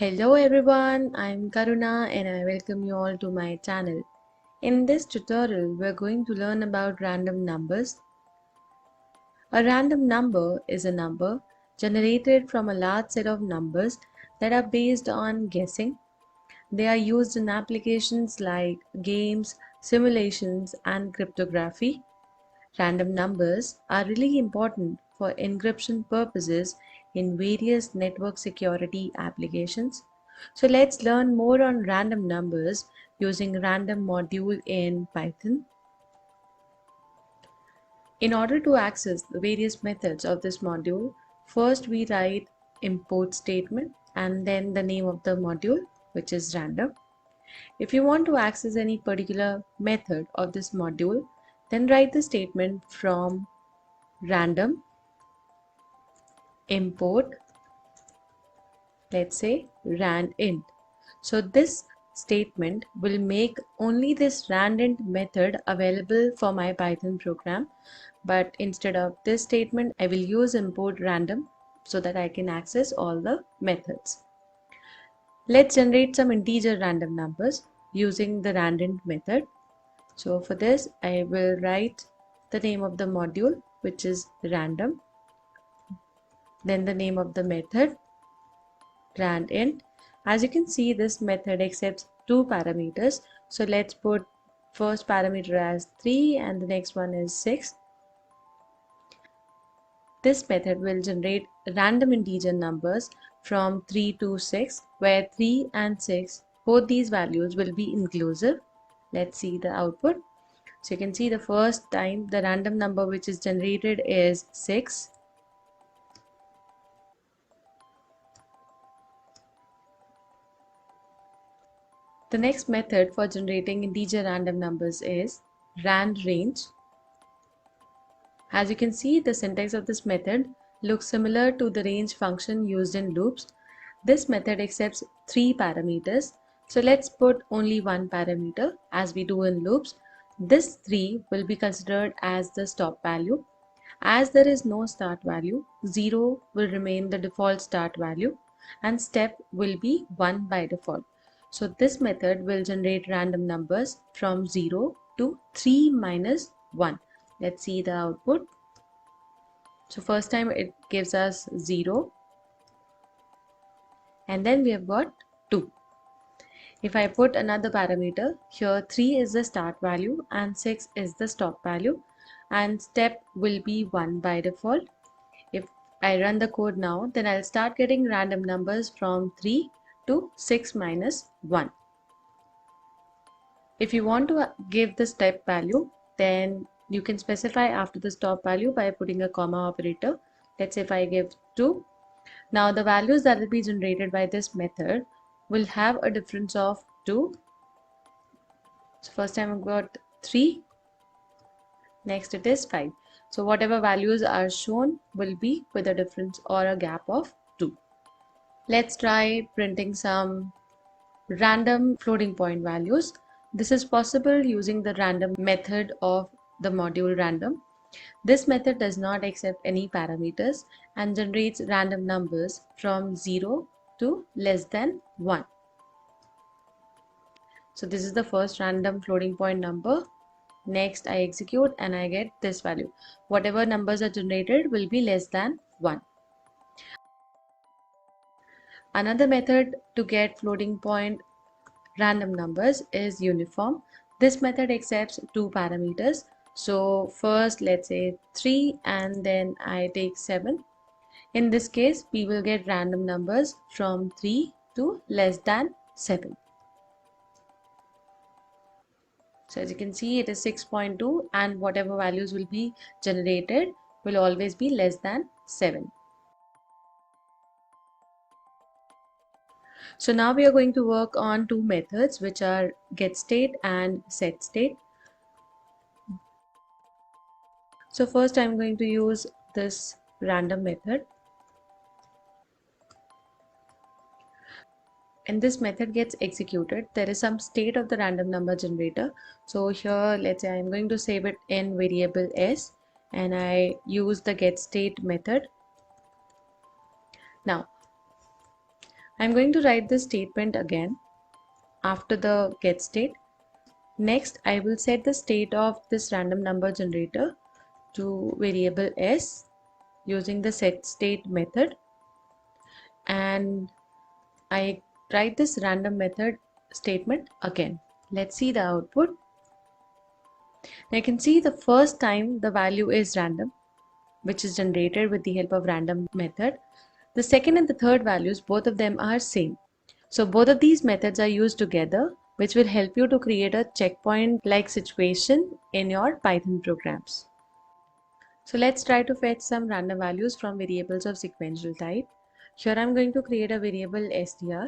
Hello everyone, I'm Karuna and I welcome you all to my channel. In this tutorial, we're going to learn about random numbers. A random number is a number generated from a large set of numbers that are based on guessing. They are used in applications like games, simulations, and cryptography. Random numbers are really important for encryption purposes in various network security applications. So let's learn more on random numbers using random module in Python. In order to access the various methods of this module, first we write import statement and then the name of the module, which is random. If you want to access any particular method of this module, then write the statement from random import, let's say randint. So this statement will make only this randint method available for my Python program, but instead of this statement I will use import random so that I can access all the methods. Let's generate some integer random numbers using the randint method. So for this I will write the name of the module, which is random, then the name of the method randint. As you can see, this method accepts two parameters. So let's put first parameter as 3 and the next one is 6. This method will generate random integer numbers from 3 to 6, where 3 and 6, both these values will be inclusive. Let's see the output. So you can see the first time the random number which is generated is 6. The next method for generating integer random numbers is randrange. As you can see, the syntax of this method looks similar to the range function used in loops. This method accepts three parameters. So let's put only one parameter as we do in loops. This 3 will be considered as the stop value. As there is no start value, 0 will remain the default start value and step will be 1 by default. So this method will generate random numbers from 0 to 3 minus 1. Let's see the output. So first time it gives us 0 and then we have got 2. If I put another parameter, here 3 is the start value and 6 is the stop value and step will be 1 by default. If I run the code now, then I'll start getting random numbers from 3 to 6 minus 1. If you want to give the step value, then you can specify after the stop value by putting a comma operator. Let's say if I give 2. Now the values that will be generated by this method will have a difference of 2. So first time I've got 3, next it is 5. So whatever values are shown will be with a difference or a gap of 2. Let's try printing some random floating point values. This is possible using the random method of the module random. This method does not accept any parameters and generates random numbers from 0 to less than 1. So this is the first random floating point number. Next I execute and I get this value. Whatever numbers are generated will be less than 1. Another method to get floating point random numbers is uniform. This method accepts two parameters. So first let's say 3 and then I take 7. In this case we will get random numbers from 3 to less than 7. So as you can see, it is 6.2 and whatever values will be generated will always be less than 7. So now we are going to work on two methods, which are getState and setState. So first I'm going to use this random method. And this method gets executed. There is some state of the random number generator. So here let's say I'm going to save it in variable s and I use the getState method. Now I'm going to write this statement again after the get state. Next, I will set the state of this random number generator to variable s using the set state method, and I write this random method statement again. Let's see the output. Now you can see the first time the value is random, which is generated with the help of random method. The second and the third values, both of them are same. So both of these methods are used together, which will help you to create a checkpoint like situation in your Python programs. So let's try to fetch some random values from variables of sequential type. Here I'm going to create a variable str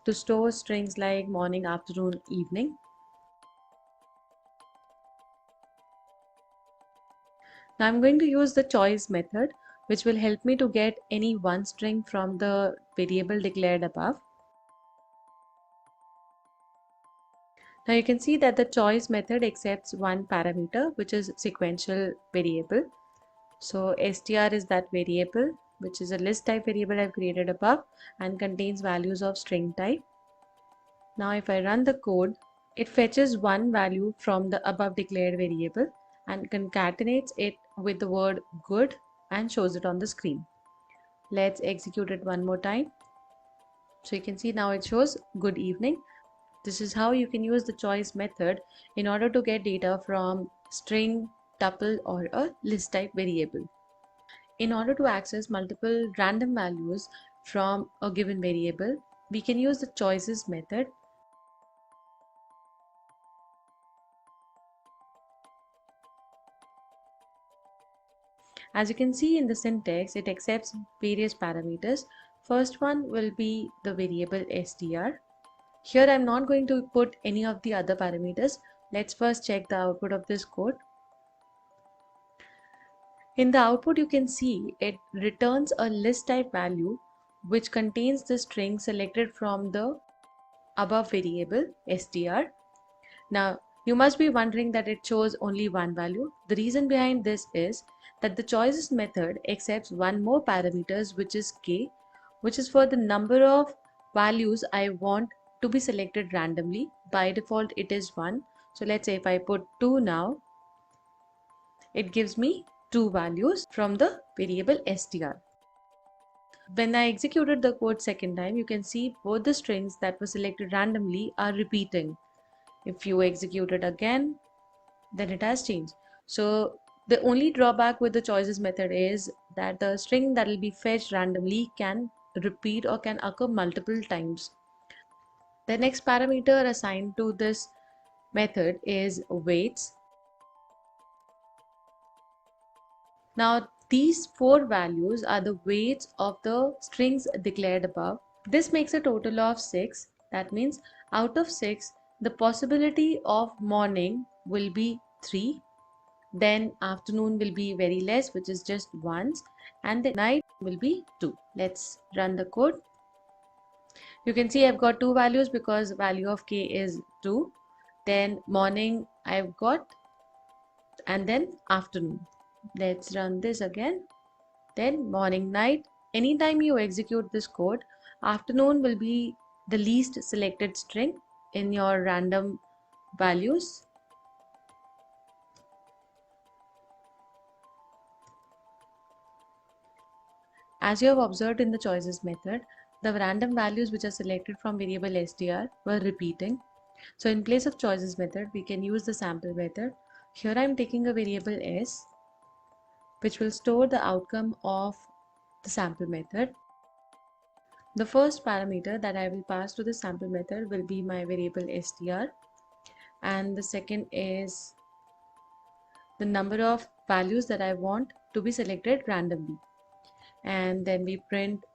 to store strings like morning, afternoon, evening. Now I'm going to use the choice method, which will help me to get any one string from the variable declared above. Now you can see that the choice method accepts one parameter, which is sequential variable. So str is that variable, which is a list type variable I've created above and contains values of string type. Now if I run the code, it fetches one value from the above declared variable and concatenates it with the word good and shows it on the screen. Let's execute it one more time. So you can see now it shows good evening. This is how you can use the choice method in order to get data from string, tuple, or a list type variable. In order to access multiple random values from a given variable, we can use the choices method. As you can see in the syntax, it accepts various parameters. First one will be the variable str. Here I'm not going to put any of the other parameters. Let's first check the output of this code. In the output, you can see it returns a list type value which contains the string selected from the above variable str. Now, you must be wondering that it shows only one value. The reason behind this is that the choices method accepts one more parameters, which is k, which is for the number of values I want to be selected randomly. By default, it is 1. So let's say if I put 2 now, it gives me 2 values from the variable str. When I executed the code second time, you can see both the strings that were selected randomly are repeating. If you execute it again, then it has changed. So the only drawback with the choices method is that the string that will be fetched randomly can repeat or can occur multiple times. The next parameter assigned to this method is weights. Now these 4 values are the weights of the strings declared above. This makes a total of 6. That means out of 6, the possibility of morning will be 3. Then afternoon will be very less, which is just once, and the night will be 2. Let's run the code. You can see I've got 2 values because value of k is 2. Then morning I've got, and then afternoon. Let's run this again. Then morning, night. Anytime you execute this code, afternoon will be the least selected string in your random values. As you have observed in the choices method, the random values which are selected from variable str were repeating. So in place of choices method, we can use the sample method. Here I am taking a variable s, which will store the outcome of the sample method. The first parameter that I will pass to the sample method will be my variable str, and the second is the number of values that I want to be selected randomly. And then we print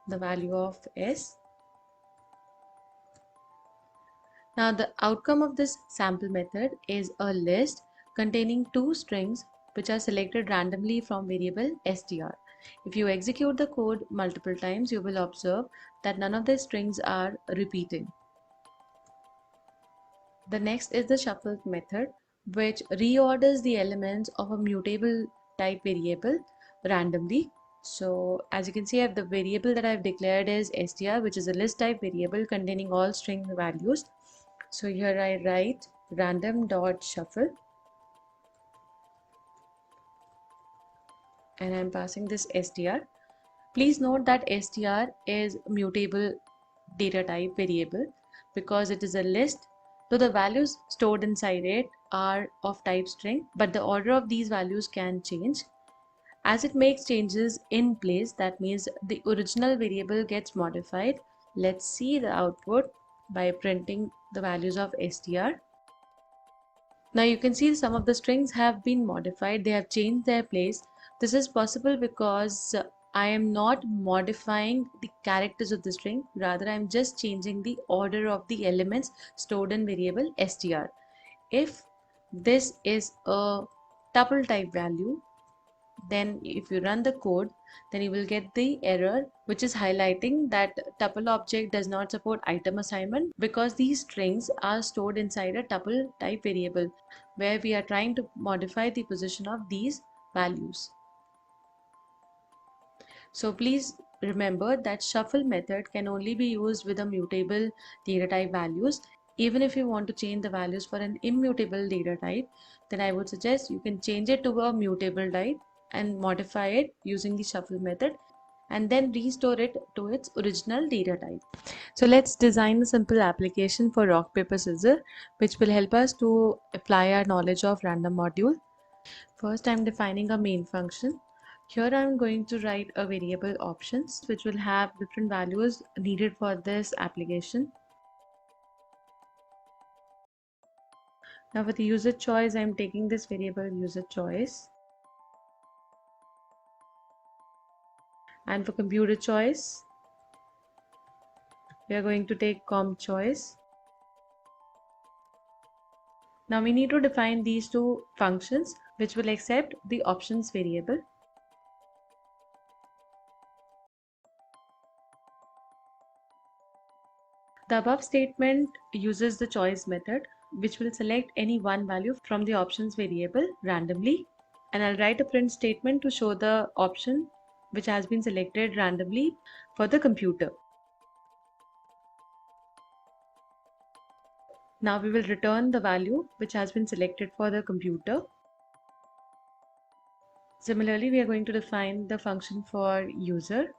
the value of s. Now the outcome of this sample method is a list containing 2 strings which are selected randomly from variable str. If you execute the code multiple times, you will observe that none of the strings are repeating. The next is the shuffle method, which reorders the elements of a mutable type variable randomly. So as you can see, the variable that I've declared is str, which is a list type variable containing all string values. So here I write random.shuffle and I'm passing this str. Please note that str is mutable data type variable because it is a list, so the values stored inside it are of type string, but the order of these values can change. As it makes changes in place, that means the original variable gets modified. Let's see the output by printing the values of str. Now you can see some of the strings have been modified, they have changed their place. This is possible because I am not modifying the characters of the string, rather I am just changing the order of the elements stored in variable str. If this is a tuple type value, then if you run the code, then you will get the error which is highlighting that tuple object does not support item assignment because these strings are stored inside a tuple type variable where we are trying to modify the position of these values. So please remember that shuffle method can only be used with a mutable data type values. Even if you want to change the values for an immutable data type, then I would suggest you can change it to a mutable type and modify it using the shuffle method and then restore it to its original data type. So let's design a simple application for rock paper scissors which will help us to apply our knowledge of random module. First, I'm defining a main function. Here I'm going to write a variable options which will have different values needed for this application. Now for the user choice, I'm taking this variable user choice. And for computer choice, we are going to take comp choice. Now we need to define these two functions which will accept the options variable. The above statement uses the choice method which will select any one value from the options variable randomly, and I'll write a print statement to show the option which has been selected randomly for the computer. Now we will return the value which has been selected for the computer. Similarly, we are going to define the function for user.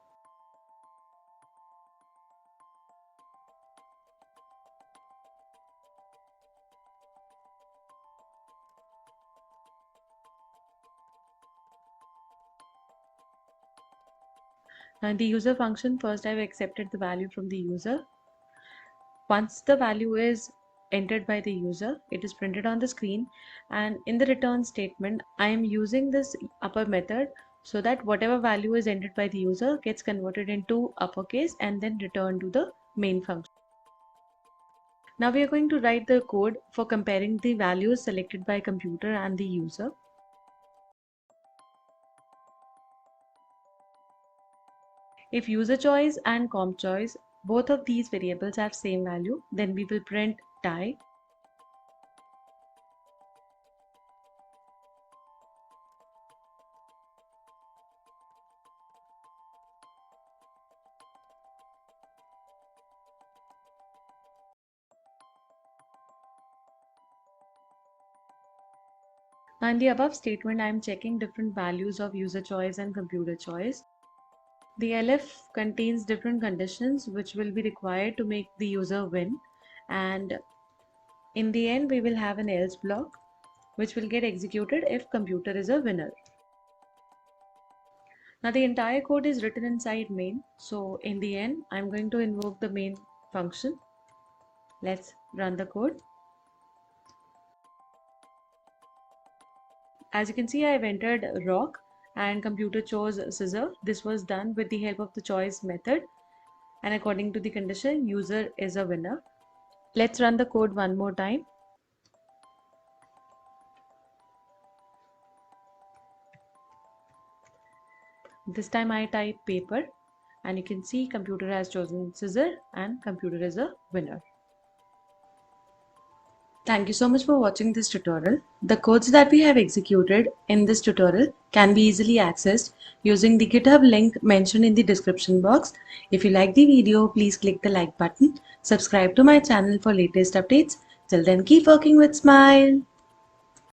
Now in the user function, first I've accepted the value from the user. Once the value is entered by the user, it is printed on the screen, and in the return statement I am using this upper method so that whatever value is entered by the user gets converted into uppercase and then returned to the main function. Now we are going to write the code for comparing the values selected by computer and the user. If user choice and comp choice, both of these variables have same value, then we will print tie. Now in the above statement, I am checking different values of user choice and computer choice. The elif contains different conditions which will be required to make the user win, and in the end we will have an else block which will get executed if computer is a winner. Now the entire code is written inside main, so in the end I'm going to invoke the main function. Let's run the code. As you can see, I've entered rock and computer chose scissor. This was done with the help of the choice method, and according to the condition, user is a winner. Let's run the code one more time. This time I type paper, and you can see computer has chosen scissor and computer is a winner. Thank you so much for watching this tutorial. The codes that we have executed in this tutorial can be easily accessed using the GitHub link mentioned in the description box. If you like the video, please click the like button. Subscribe to my channel for latest updates. Till then, keep working with smile.